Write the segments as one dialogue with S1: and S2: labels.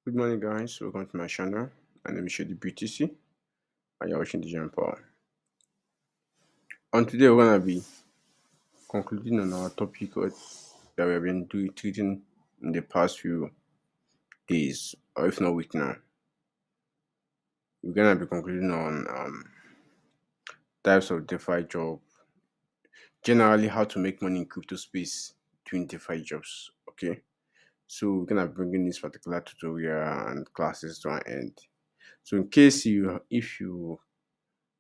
S1: Good morning, guys. Welcome to my channel. My name is Shady BTC, and you're watching the Power. And today, we're gonna be concluding on our topic that we have been treating in the past few days, or if not week now. We're gonna be concluding on types of DeFi job, generally how to make money in crypto space doing DeFi jobs. Okay, so we're gonna bring in this particular tutorial and classes to an end. So, in case if you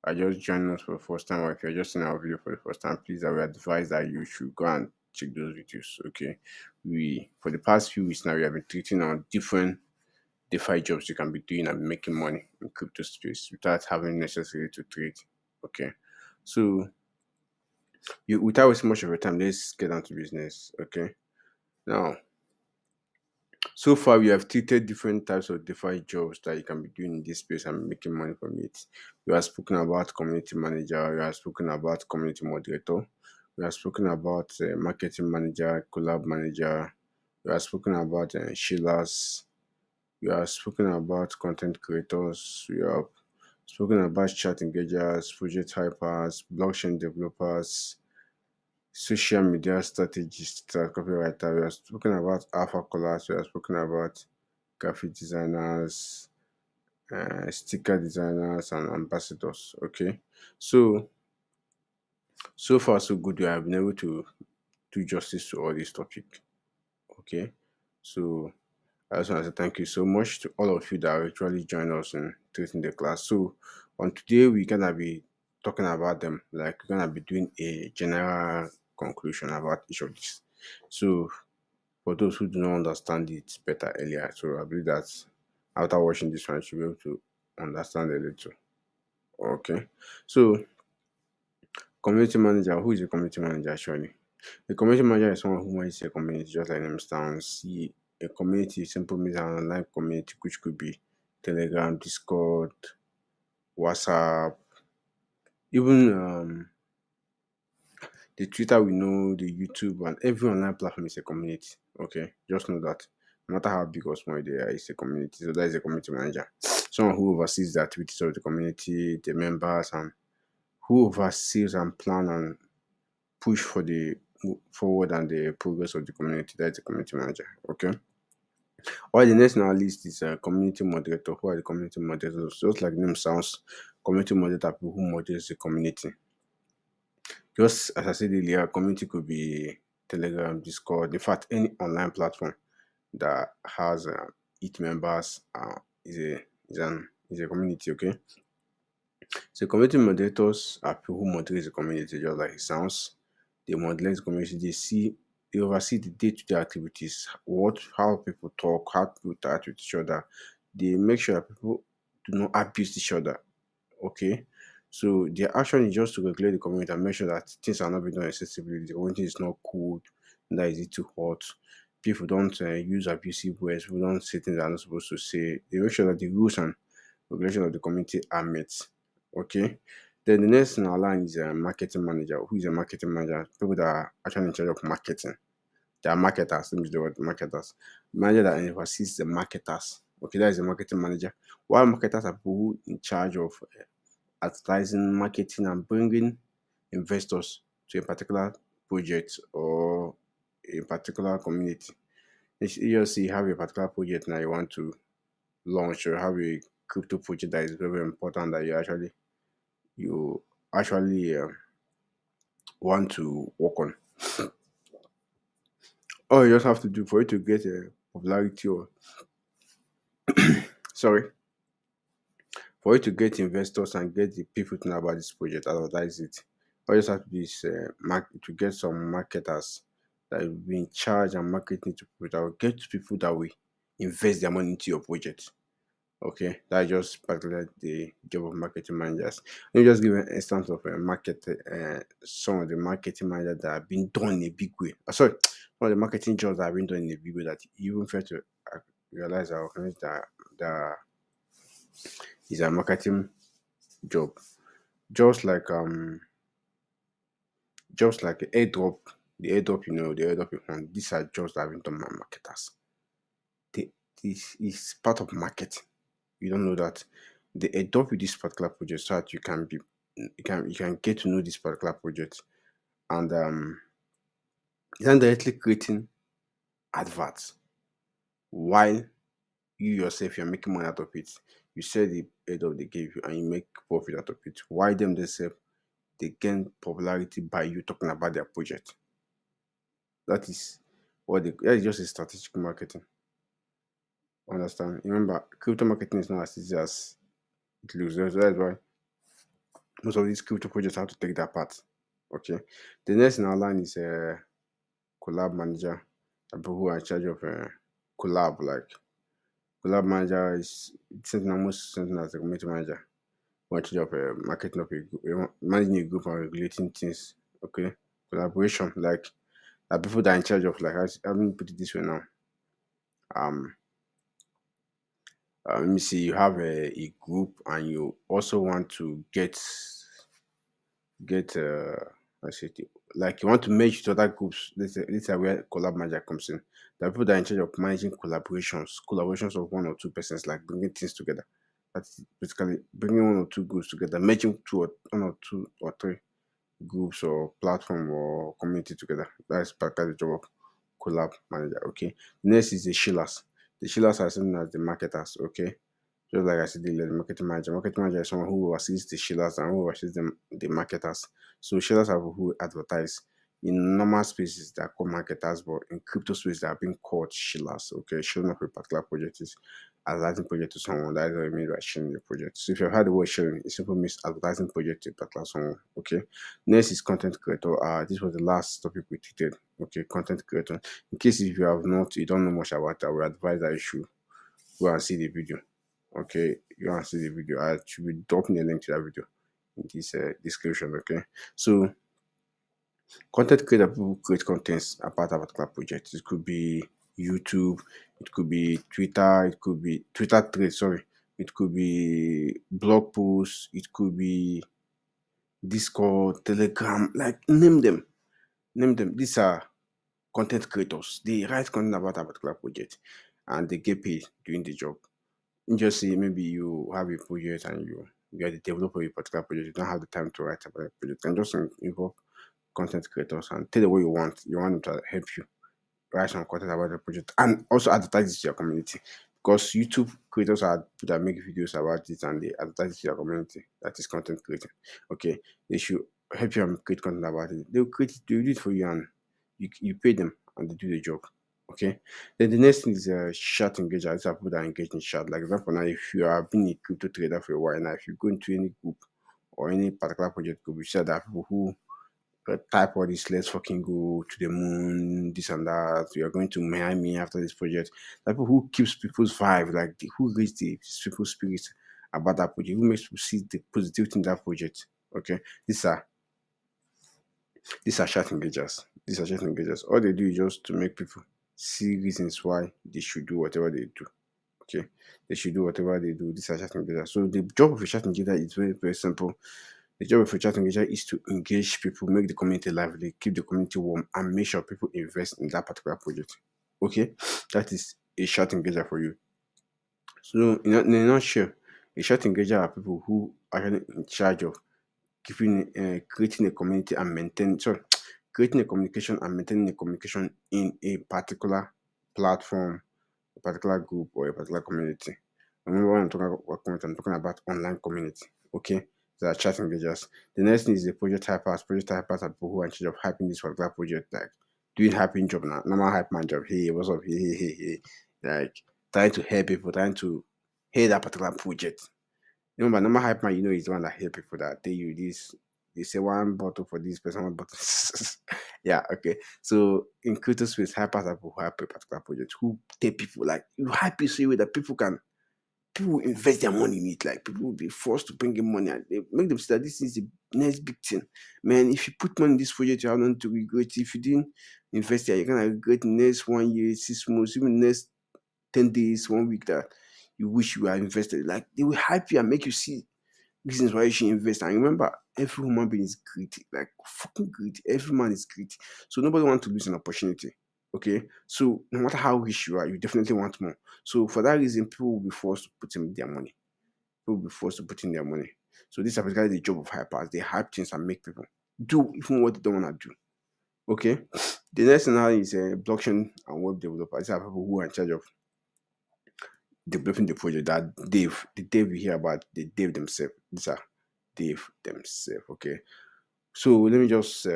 S1: are just joining us for the first time, or if you're just in our video for the first time, please I will advise that you should go and check those videos. Okay. We for the past few weeks now we have been treating on different DeFi jobs you can be doing and making money in crypto space without having necessarily to trade. Okay. So you without wasting much of your time, let's get down to business. Okay. Now so far, we have treated different types of DeFi jobs that you can be doing in this space and making money from it. We have spoken about community manager, we have spoken about community moderator, we have spoken about marketing manager, collab manager, we have spoken about shillers, we have spoken about content creators, we have spoken about chat engagers, project hypers, blockchain developers, social media strategist, copywriter. We have spoken about alpha callers. We have spoken about graphic designers, sticker designers, and ambassadors. Okay, so so far so good. We have been able to do justice to all this topic. Okay, so I just want to say thank you so much to all of you that actually joined us in taking the class. So on today we're gonna be talking about them. Like we're gonna be doing a general conclusion about each of these. So for those who do not understand it better earlier, so I believe that after watching this one, you should be able to understand a little. Okay. So community manager, who is a community manager actually? A community manager is someone who manages a community, just like the name sounds. See, a community simply means an online community, which could be Telegram, Discord, WhatsApp, even the Twitter we know, the YouTube, and every online platform is a community. Okay, just know that no matter how big or small they are, it's a community. So that is a community manager, someone who oversees the activities of the community, the members, and who oversees and plan and push for the forward and the progress of the community. That's a community manager. Okay. While the next on our list is a community moderator. Who are the community moderators? Just like the name sounds, community moderator are people who moderate the community. Just as I said earlier, community could be Telegram, Discord, in fact, any online platform that has its members is a community. Okay, so community moderators are people who moderate the community, just like it sounds. They moderate the community. They oversee the day-to-day activities, how people talk, how people interact with each other. They make sure that people do not abuse each other. Okay. So their action is just to regulate the community and make sure that things are not being done excessively. The community is not cool, that is it too hot. People don't use abusive words. People don't say things they're not supposed to say. They make sure that the rules and regulation of the community are met. Okay. Then the next in our line is a marketing manager. Who is a marketing manager? People that are actually in charge of marketing. They are marketers. Let me use the word marketers. Manager that oversees the marketers. Okay, that is a marketing manager. While marketers are people who in charge of advertising, marketing, and bringing investors to a particular project or a particular community. If you just see you have a particular project now you want to launch, or have a crypto project that is very, very important that you actually want to work on. All you just have to do for it to get a popularity, or sorry, for you to get investors and get the people to know about this project, advertise it. All you just have to do is to get some marketers that will be in charge and marketing to people that will get people that will invest their money into your project. Okay, that's just particularly the job of marketing managers. Let me just give an instance of a some of the marketing managers that have been done in a big way. Sorry, one of the marketing jobs that have been done in a big way that you even fail to realize that is a marketing job. Just like just like the airdrop, the airdrop you want. These are jobs that have been done by marketers. this is part of market. You don't know that they adopt with this particular project so that you can get to know this particular project. And it's not directly creating adverts while you yourself you're making money out of it. You sell the airdrop they gave you and you make profit out of it. Why them themselves they gain popularity by you talking about their project. That is just a strategic marketing. Understand? Remember, crypto marketing is not as easy as it looks. That's why most of these crypto projects have to take that part. Okay. The next in our line is collab manager. People who are in charge of collab. Like collab manager is something almost something as a community manager. Who are in charge of marketing of a group, managing a group and regulating things. Okay. Collaboration. Like people that are in charge of like let me put it this way now. Um let me see, you have a group and you also want to get let's say like you want to merge to other groups. This is where collab manager comes in. The people that are in charge of managing collaborations of one or two persons, like bringing things together. That's basically bringing one or two groups together, merging one or two or three groups or platform or community together. That's practically the job of collab manager. Okay. Next is the shillers. The shillers are seen as the marketers. Okay. Just like I said, the marketing manager. Marketing manager is someone who oversees the shillers and who oversees the marketers. So shillers are who advertise. In normal spaces, they are called marketers, but in crypto space, they are being called shillers. Okay, shilling of a particular project is advertising project to someone. That is what I mean by shilling the project. So if you've heard the word shilling, it simply means advertising project to a particular someone. Okay. Next is content creator. This was the last topic we treated. Okay, content creator. In case if you don't know much about it, I will advise that you should go and see the video. Okay, you want to see the video, I should be dropping a link to that video in this description. Okay, so content creator people create contents about a particular project. It could be YouTube, it could be Twitter, it could be Twitter thread, sorry, it could be blog posts, it could be Discord, Telegram, like name them. These are content creators. They write content about a particular project and they get paid doing the job. Just say maybe you have a project and you are the developer of a particular project, you don't have the time to write about a project, and just involve content creators and tell them what you want. You want them to help you write some content about the project and also advertise it to your community. Because YouTube creators are people that make videos about it and they advertise it to your community. That is content creating. Okay. They should help you and create content about it. They'll create it, they'll do it for you and you pay them and they do the job. Okay. Then the next thing is chat engager. These are people that engage in chat. Like example now, if you have been a crypto trader for a while now, if you go into any group or any particular project group, you see that people who type all this, let's fucking go to the moon, this and that. We are going to Miami after this project. The people who keeps people's vibe, like who raise the people's spirits about that project, who makes people see the positivity in that project. Okay, these are these are chat engagers. These are chat engagers. All they do is just to make people see reasons why they should do whatever they do. Okay, they should do whatever they do. These are chat engagers. So the job of a chat engager is very very simple. The job of a chat engager is to engage people, make the community lively, keep the community warm, and make sure people invest in that particular project. Okay, that is a chat engager for you. So, in a nutshell, a chat engager are people who are actually in charge of creating a community and creating a communication and maintaining a communication in a particular platform, a particular group, or a particular community. Remember when I'm talking about what community, I'm talking about online community. Okay, they are chat engagers. The next thing is the project hypers. Project hypers are people who are in charge of hyping this particular project, like doing hyping job now, normal hype man job. Hey, what's up? Hey. Like trying to help people, trying to hear that particular project. Remember, normal hype man, is the one that help people that tell you this. They say one bottle for this person, one bottle. Yeah, okay. So in crypto space, hypers are people who hype a particular project, who tell people like you hype it so way that people will invest their money in it. Like people will be forced to bring in money and they make them see that this is the next big thing. Man, if you put money in this project, you have nothing to regret. If you didn't invest there, you're gonna regret the next 1 year, 6 months, even next 10 days, 1 week that you wish you had invested. Like they will hype you and make you see reasons why you should invest. And remember, every human being is greedy, like fucking greedy. Every man is greedy. So nobody wants to lose an opportunity. Okay, so no matter how rich you are, you definitely want more. So for that reason, people will be forced to put in their money. People will be forced to put in their money. So this is basically the job of hypers. They hype things and make people do even what they don't want to do. Okay. The next thing now is blockchain and web developers. These are people who are in charge of developing the project. That the dev we hear about, the dev themselves. These are dev themselves. Okay. So let me just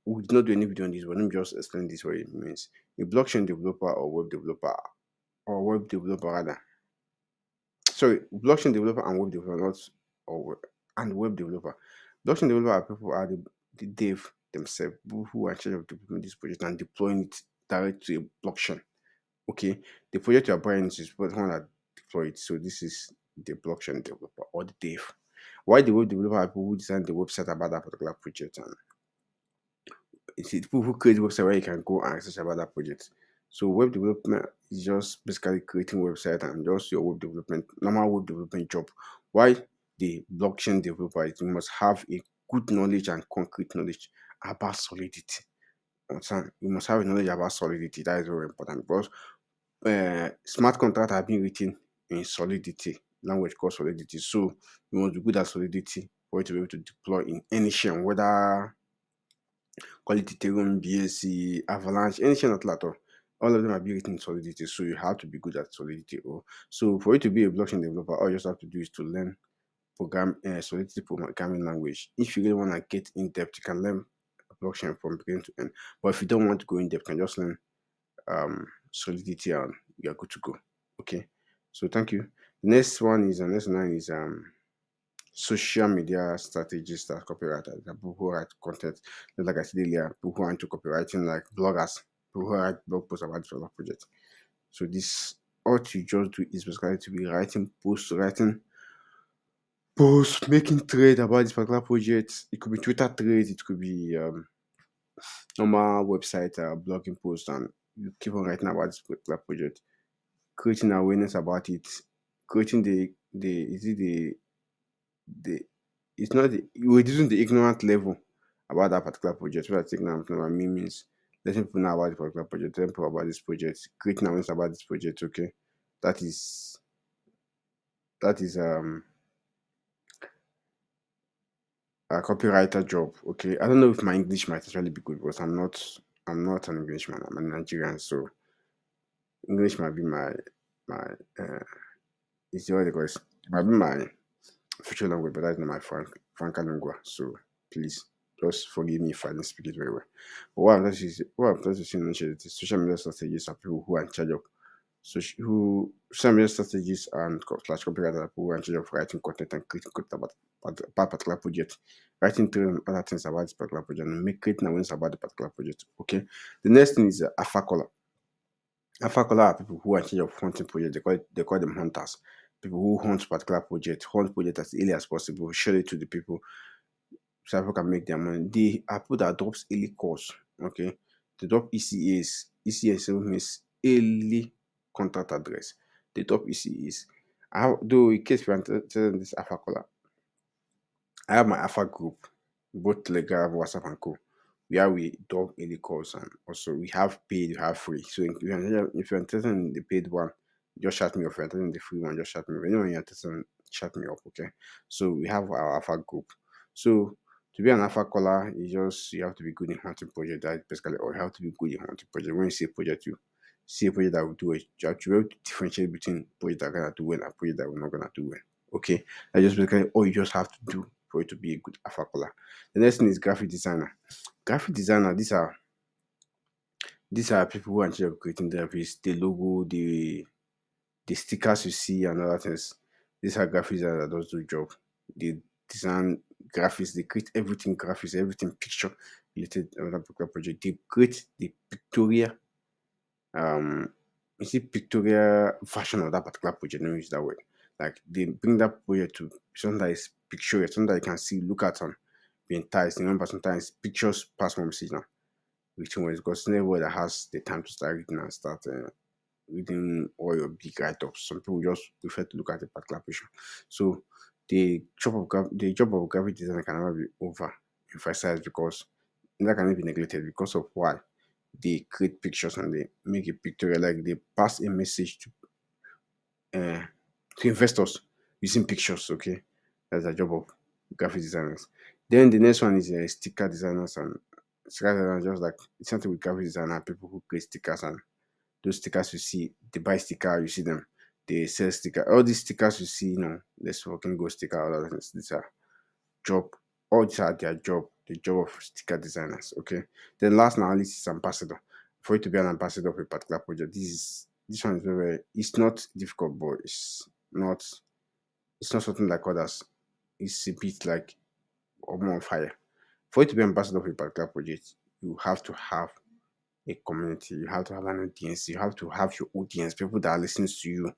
S1: we did not do any video on this, but let me just explain this what it means. A blockchain developer or web developer rather. Sorry, blockchain developer and web developer, not and web developer. Blockchain developer are people are the dev themselves who are in charge of developing this project and deploying it direct to a blockchain. Okay, the project you're buying is one that deploy it. So this is the blockchain developer or the dev. Why the web developer are people who design the website about that particular project, and it's the people who create the website where you can go and research about that project. So web development is just basically creating website and just your web development, normal web development job. Why the blockchain developer is you must have a good knowledge and concrete knowledge about solidity. Understand? You must have a knowledge about solidity. That is very important because smart contracts are being written in Solidity, language called Solidity. So you must be good at Solidity for you to be able to deploy in any chain, whether call it Ethereum, BSC, Avalanche, any chain at all. All of them are being written in Solidity. So you have to be good at Solidity. So for you to be a blockchain developer, all you just have to do is to learn Solidity programming language. If you really want to get in depth, you can learn blockchain from beginning to end. But if you don't want to go in depth, you can just learn Solidity and you are good to go. Okay. So thank you. The next line is social media strategists as copywriters. The people who write content, just like I said earlier, people who are into copywriting like bloggers, people who write blog posts about developer project. So this all you just do is basically to be writing posts, making trade about this particular project. It could be Twitter trades, it could be normal website blogging posts, and you keep on writing about this particular project, creating awareness about it, creating the is it the it's not the reducing the ignorant level about that particular project. What I think now I mean means letting people know about the particular project, telling people about this project, creating awareness about this project. Okay, that is that is a copywriter job. Okay, I don't know if my English might actually be good because I'm not an Englishman. I'm a Nigerian, so English might be my uh, it's what they call it. It might be my future language, but that's not my franca lingua. So please just forgive me if I didn't speak it very well. But what I'm trying to say is social media strategies are people who are in charge of social media strategies and slash copywriters are people who are in charge of writing content and creating content about particular project, writing through other things about this particular project and creating awareness about the particular project. Okay. The next thing is alpha color. Alpha color are people who are in charge of hunting projects. They call them hunters. People who hunt particular project, hunt project as early as possible, share it to the people so people can make their money. They are people that drops early calls. Okay. They drop ECAs. ECAs means early contact address. They drop ECAs. Though in case we are interested in this alpha color, I have my Alpha group, both Telegram, WhatsApp, and Co. Where we talk early calls and also we have paid, we have free. So if you're interested in the paid one, just chat me up. If you're interested in the free one, just chat me up. Anyone you're interested in, chat me up. Okay. So we have our Alpha group. So to be an Alpha caller, you have to be good in hunting project. That basically, or you have to be good in hunting project. When you see a project, you see a project that will do it. You have to be able to differentiate between project that are gonna do well and project that we're not gonna do well. Okay, that just basically all you just have to do for it to be a good alpha caller. The next thing is graphic designer. Graphic designer, these are people who are in charge of creating graphics, the logo, the stickers you see and other things. These are graphic designers that does the job. They design graphics, they create everything graphics, everything picture related to that particular project. They create the pictorial um pictorial version of that particular project. Let me use that word. Like they bring that project to something that is pictorial, something that you can see, look at and be enticed. Remember, sometimes pictures pass more message now. Which one is because nobody that has the time to start reading and start reading all your big write-ups. Some people just prefer to look at the particular picture. So the job of graphic designer can never be over emphasized because that can be neglected because of why They create pictures and they make a picture, like they pass a message uh, to investors using pictures. Okay, that's a job of graphic designers. Then the next one is sticker designers, and sticker designers just like it's something with graphic designer, people who create stickers, and those stickers you see, they buy sticker, you see them, they sell sticker. All these stickers you see, let's fucking go sticker, all other things. These are job, all these are their job, the job of sticker designers. Okay. Then last but not least is ambassador. For you to be an ambassador of a particular project, this one is very, it's not difficult, but not it's not something like others. It's a bit like more on fire. For you to be ambassador of a particular project, you have to have a community, you have to have an audience, you have to have your audience, people that are listening to you.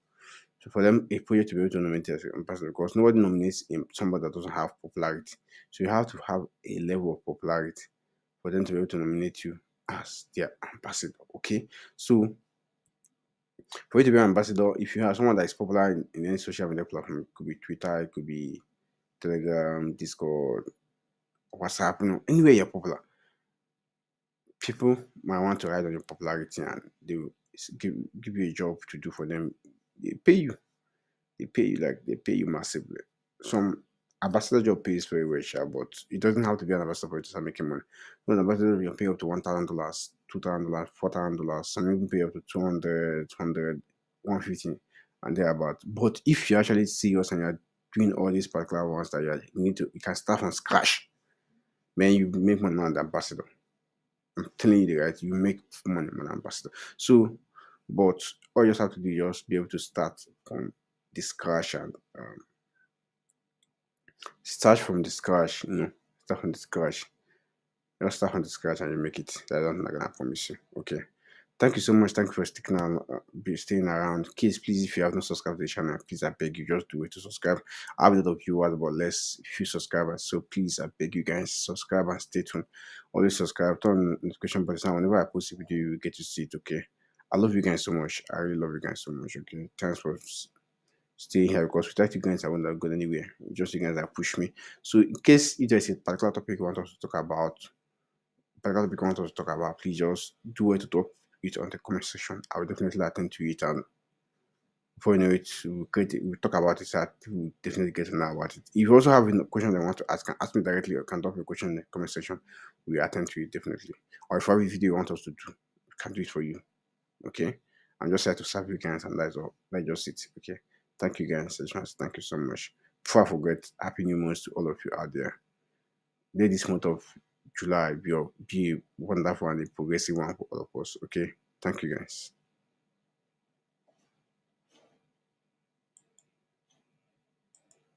S1: So for them, a project to be able to nominate as an ambassador, because nobody nominates somebody that doesn't have popularity. So you have to have a level of popularity for them to be able to nominate you as their ambassador. Okay. So for you to be an ambassador, if you have someone that is popular in any social media platform, it could be Twitter, it could be Telegram, Discord, WhatsApp, anywhere you're popular, people might want to ride on your popularity and they will give you a job to do for them. They pay you. They pay you massively. Some ambassador job pays very well, sure, but it doesn't have to be an ambassador for you to start making money. When ambassador you can pay up to $1,000, $2,000, $4,000, some even pay up to 200, 200, 150, and thereabout. But if you're actually serious and you're doing all these particular ones that you can start from scratch, man, you make money on the ambassador. I'm telling you the right, you make money on an ambassador. So, but all you just have to do is just be able to start from the scratch and start from the scratch, start from the scratch. Just start from the scratch and you make it. That's what I'm not gonna promise you. Okay. Thank you so much. Thank you for sticking around, staying around. Kids, please, if you have not subscribed to the channel, please, I beg you, just do it to subscribe. I have a lot of viewers, but less few subscribers. So please, I beg you guys, subscribe and stay tuned. Always subscribe, turn on the notification button. Whenever I post a video, you get to see it. Okay. I love you guys so much. I really love you guys so much. Okay. Thanks for staying here because without you guys, I wouldn't have gone anywhere. Just you guys that push me. So in case if there's a particular topic you want us to talk about, particular topic you want us to talk about, please just do it to talk it on the comment section. I will definitely attend to it, and before you know it, we'll talk about it. So we'll definitely get to know about it. If you also have a question that you want to ask, can ask me directly or can drop your question in the comment section. We'll attend to it definitely. Or if you have a video you want us to do, we can do it for you. Okay. I'm just here to serve you guys, and that's all. That's just it. Okay. Thank you guys. Thank you so much. Before I forget, happy new month to all of you out there. May this month of July be a wonderful and a progressive one for all of us. Okay. Thank you guys.